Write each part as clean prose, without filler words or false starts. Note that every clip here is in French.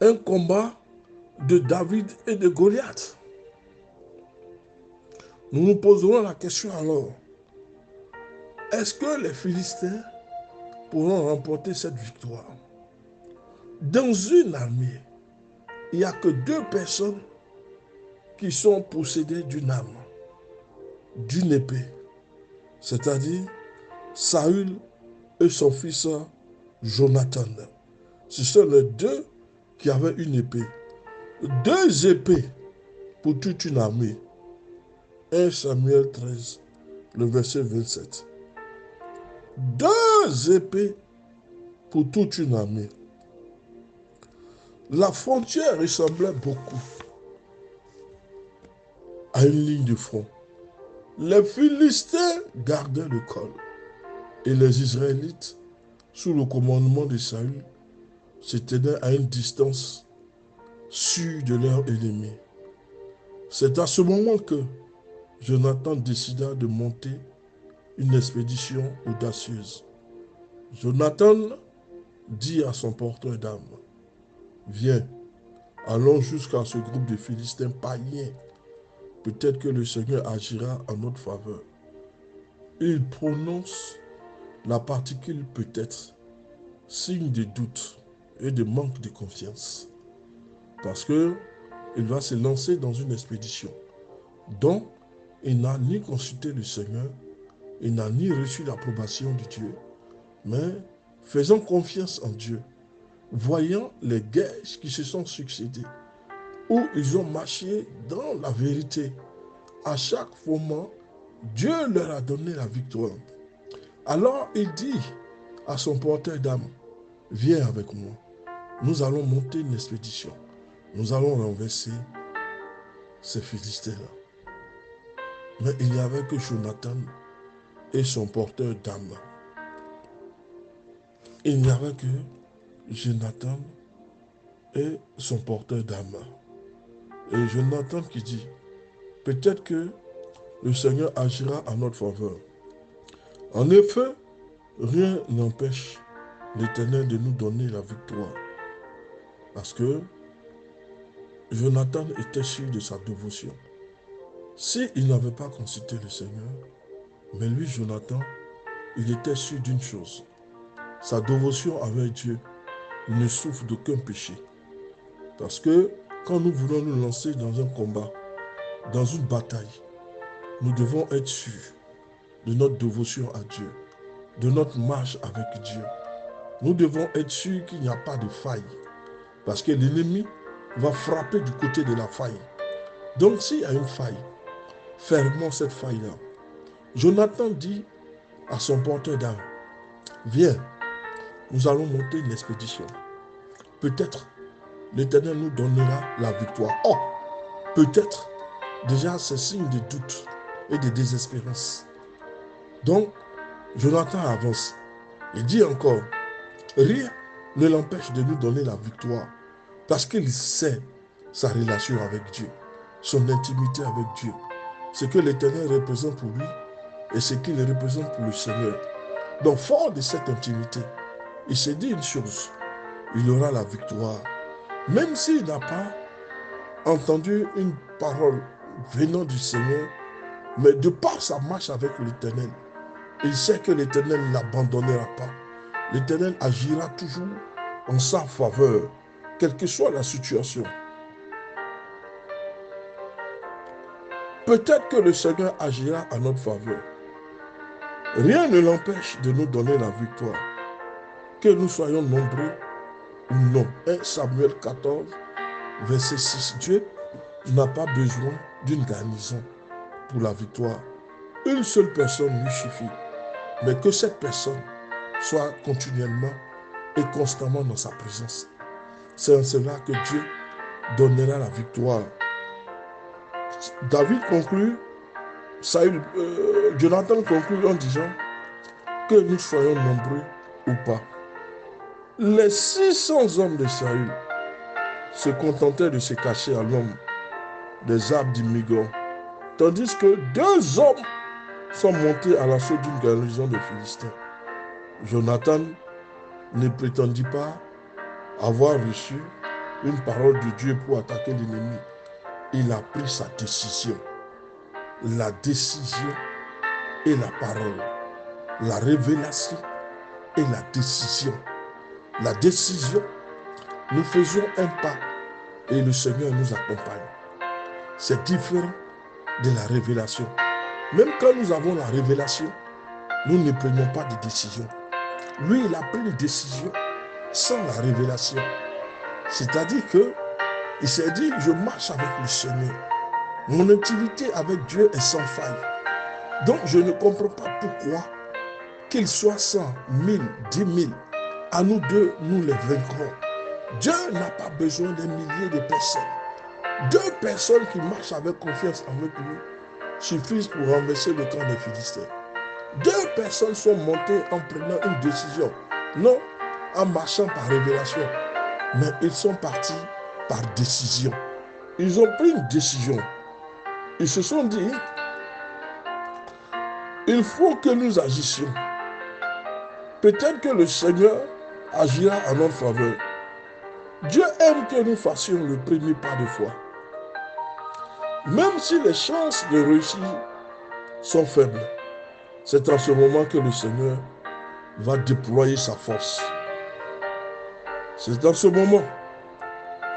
un combat de David et de Goliath. Nous nous poserons la question alors, est-ce que les Philistins pourront remporter cette victoire? Dans une armée, il n'y a que deux personnes qui sont possédées d'une arme, d'une épée, c'est-à-dire Saül et son fils Jonathan. Ce sont les deux qui avaient une épée. Deux épées pour toute une armée. 1 Samuel 13, le verset 27. Deux épées pour toute une armée. La frontière ressemblait beaucoup à une ligne de front. Les Philistins gardaient le col et les Israélites, sous le commandement de Saül, se tenaient à une distance sûre de leur ennemi. C'est à ce moment que Jonathan décida de monter une expédition audacieuse. Jonathan dit à son porteur d'armes, viens, allons jusqu'à ce groupe de Philistins païens. Peut-être que le Seigneur agira en notre faveur. Il prononce la particule peut-être, signe de doute et de manque de confiance. Parce que il va se lancer dans une expédition dont il n'a ni consulté le Seigneur, il n'a ni reçu l'approbation de Dieu, mais faisant confiance en Dieu, voyant les guerres qui se sont succédées, où ils ont marché dans la vérité. À chaque moment, Dieu leur a donné la victoire. Alors il dit à son porteur d'âme, viens avec moi, nous allons monter une expédition, nous allons renverser ces Philistins-là. Mais il n'y avait que Jonathan et son porteur d'âme. Il n'y avait que Jonathan et son porteur d'âme. Et Jonathan qui dit, peut-être que le Seigneur agira en notre faveur. En effet, rien n'empêche l'Éternel de nous donner la victoire. Parce que Jonathan était sûr de sa dévotion. S'il n'avait pas consulté le Seigneur, mais lui, Jonathan, il était sûr d'une chose. Sa dévotion avec Dieu ne souffre d'aucun péché. Parce que quand nous voulons nous lancer dans un combat, dans une bataille, nous devons être sûrs de notre dévotion à Dieu, de notre marche avec Dieu. Nous devons être sûrs qu'il n'y a pas de faille. Parce que l'ennemi va frapper du côté de la faille. Donc s'il y a une faille, fermons cette faille-là. Jonathan dit à son porteur d'armes, viens, nous allons monter une expédition. Peut-être l'Éternel nous donnera la victoire. Oh, peut-être déjà c'est signe de doute et de désespérance. Donc, Jonathan avance. Il dit encore, rien ne l'empêche de nous donner la victoire parce qu'il sait sa relation avec Dieu, son intimité avec Dieu, ce que l'Éternel représente pour lui et ce qu'il représente pour le Seigneur. Donc, fort de cette intimité, il s'est dit une chose, il aura la victoire. Même s'il n'a pas entendu une parole venant du Seigneur, mais de par sa marche avec l'Éternel, il sait que l'Éternel ne l'abandonnera pas. L'Éternel agira toujours en sa faveur, quelle que soit la situation. Peut-être que le Seigneur agira en notre faveur. Rien ne l'empêche de nous donner la victoire. Que nous soyons nombreux ou non. 1 Samuel 14, verset 6. Dieu n'a pas besoin d'une garnison pour la victoire. Une seule personne lui suffit. Mais que cette personne soit continuellement et constamment dans sa présence. C'est en cela que Dieu donnera la victoire. David conclut, Jonathan conclut en disant que nous soyons nombreux ou pas. Les 600 hommes de Saül se contentaient de se cacher à l'ombre des arbres d'Imigon, tandis que 2 hommes sont montés à l'assaut d'une garnison de Philistins. Jonathan ne prétendit pas avoir reçu une parole de Dieu pour attaquer l'ennemi, il a pris sa décision. La décision et la parole. La révélation et la décision. La décision, nous faisons un pas et le Seigneur nous accompagne. C'est différent de la révélation. Même quand nous avons la révélation, nous ne prenons pas de décision. Lui, il a pris une décision sans la révélation. C'est-à-dire qu'il s'est dit, je marche avec le Seigneur. Mon intimité avec Dieu est sans faille. Donc, je ne comprends pas pourquoi, qu'il soit 100, 1000, 10 000, à nous deux, nous les vaincrons. Dieu n'a pas besoin des milliers de personnes. 2 personnes qui marchent avec confiance avec lui suffisent pour renverser le camp des Philistins. 2 personnes sont montées en prenant une décision. Non en marchant par révélation, mais ils sont partis par décision. Ils ont pris une décision. Ils se sont dit, il faut que nous agissions. Peut-être que le Seigneur agira en notre faveur. Dieu aime que nous fassions le premier pas de foi. Même si les chances de réussir sont faibles, c'est en ce moment que le Seigneur va déployer sa force. C'est dans ce moment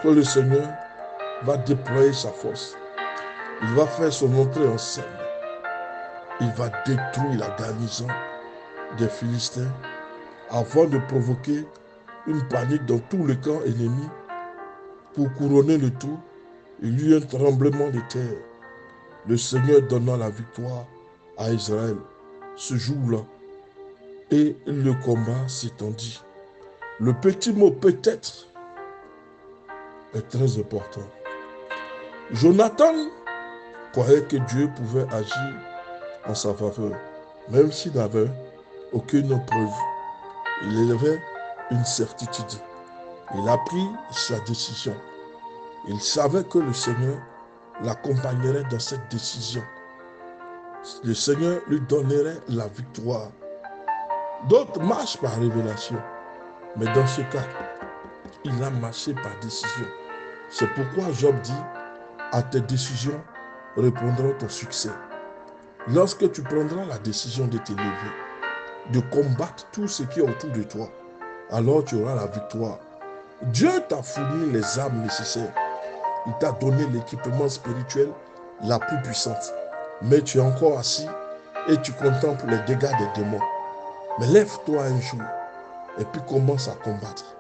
que le Seigneur va déployer sa force. Il va faire son entrée en scène. Il va détruire la garnison des Philistins avant de provoquer une panique dans tout le camp ennemi. Pour couronner le tout, il y eut un tremblement de terre. Le Seigneur donna la victoire à Israël ce jour-là et le combat s'étendit. Le petit mot peut-être est très important. Jonathan croyait que Dieu pouvait agir en sa faveur, même s'il n'avait aucune preuve. Il avait une certitude. Il a pris sa décision. Il savait que le Seigneur l'accompagnerait dans cette décision. Le Seigneur lui donnerait la victoire. D'autres marchent par révélation, mais dans ce cas, il a marché par décision. C'est pourquoi Job dit, à tes décisions répondra ton succès. Lorsque tu prendras la décision de t'élever, de combattre tout ce qui est autour de toi, alors tu auras la victoire. Dieu t'a fourni les armes nécessaires. Il t'a donné l'équipement spirituel la plus puissante. Mais tu es encore assis et tu contemples les dégâts des démons. Mais lève-toi un jour et puis commence à combattre.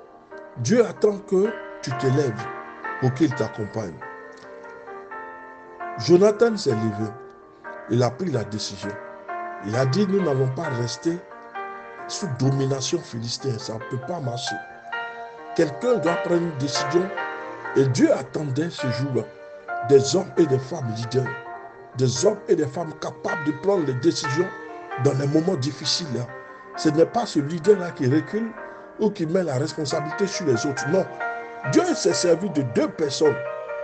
Dieu attend que tu t'élèves pour qu'il t'accompagne. Jonathan s'est levé. Il a pris la décision. Il a dit, nous n'allons pas rester sous domination philistine. Ça ne peut pas marcher. Quelqu'un doit prendre une décision. Et Dieu attendait ce jour-là des hommes et des femmes leaders. Des hommes et des femmes capables de prendre les décisions dans les moments difficiles. Ce n'est pas ce leader-là qui recule ou qui met la responsabilité sur les autres. Non. Dieu s'est servi de 2 personnes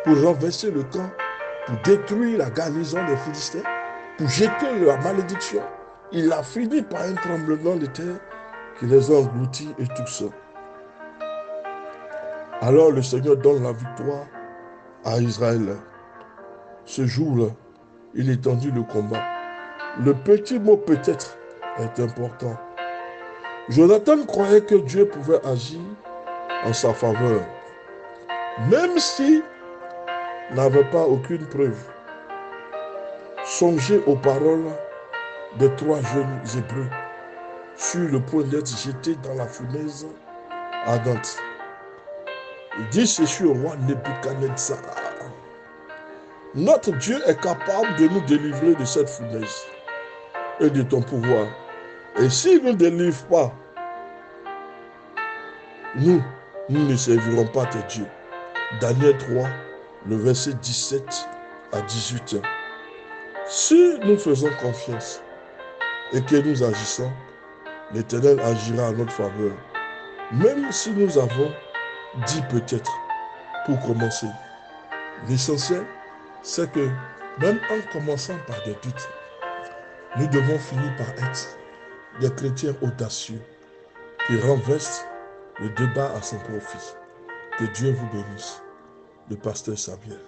pour renverser le camp, pour détruire la garnison des Philistins, pour jeter la malédiction. Il a fini par un tremblement de terre qui les a engloutis et tout ça. Alors le Seigneur donne la victoire à Israël. Ce jour-là, il étendit le combat. Le petit mot peut-être est important. Jonathan croyait que Dieu pouvait agir en sa faveur, même s'il n'avait pas aucune preuve. Songez aux paroles des 3 jeunes Hébreux sur le point d'être jetés dans la fournaise ardente. Il dit ceci au roi Nebuchadnezzar. Notre Dieu est capable de nous délivrer de cette fournaise et de ton pouvoir. Et s'il ne nous délivre pas, nous ne servirons pas tes dieux. Daniel 3, le verset 17 à 18. Si nous faisons confiance et que nous agissons, l'Éternel agira en notre faveur. Même si nous avons dit peut-être pour commencer. L'essentiel, c'est que même en commençant par des doutes, nous devons finir par être des chrétiens audacieux qui renversent le débat à son profit. Que Dieu vous bénisse. Le pasteur Samuel.